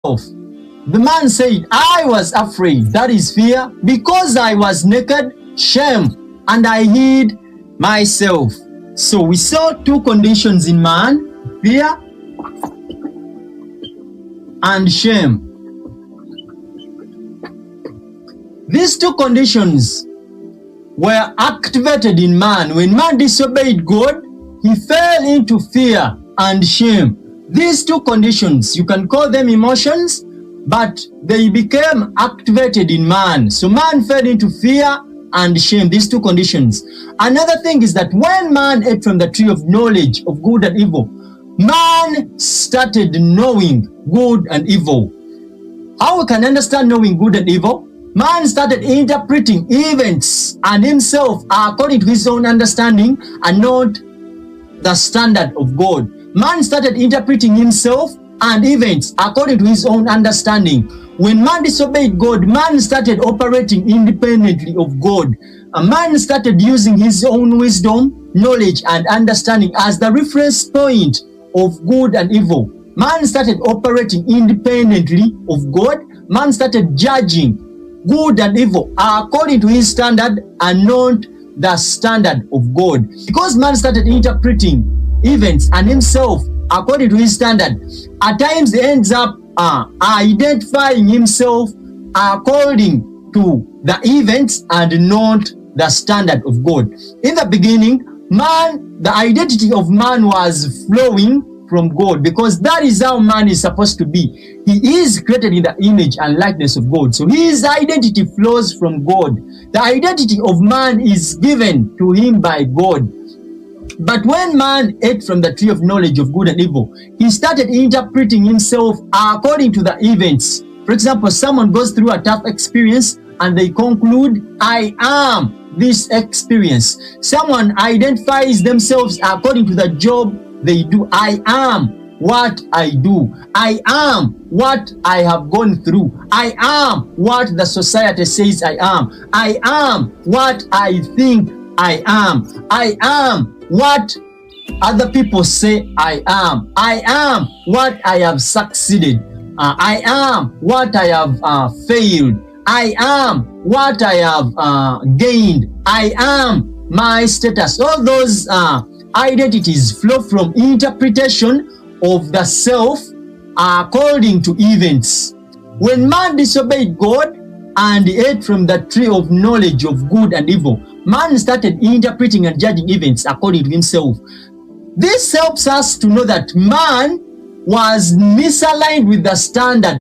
The man said, I was afraid, that is fear, because I was naked, shame, and I hid myself. So we saw two conditions in man, fear and shame. These two conditions were activated in man. When man disobeyed God, he fell into fear and shame. These two conditions, you can call them emotions, but they became activated in man. So man fell into fear and shame, these two conditions. Another thing is that when man ate from the tree of knowledge of good and evil, man started knowing good and evil. How we can understand knowing good and evil? Man started interpreting events and himself according to his own understanding and not the standard of God. Man started interpreting himself and events according to his own understanding. When man disobeyed God, man started operating independently of God. A man started using his own wisdom, knowledge, and understanding as the reference point of good and evil. Man started operating independently of God. Man started judging good and evil according to his standard and not the standard of God. Because man started interpreting events and himself according to his standard, at times he ends up identifying himself according to the events and not the standard of God. In the beginning, man, the identity of man was flowing from God, because that is how man is supposed to be. He is created in the image and likeness of God. So his identity flows from God. The identity of man is given to him by God. But when man ate from the tree of knowledge of good and evil, he started interpreting himself according to the events. For example, someone goes through a tough experience and they conclude, I am this experience. Someone identifies themselves according to the job they do. I am what I do. I am what I have gone through. I am what the society says I am. I am what I think I am. I am what other people say I am. I am what I have succeeded. I am what I have failed. I am what I have gained. I am my status. All those identities flow from interpretation of the self according to events. When man disobeyed God and ate from the tree of knowledge of good and evil, man started interpreting and judging events according to himself. This helps us to know that man was misaligned with the standard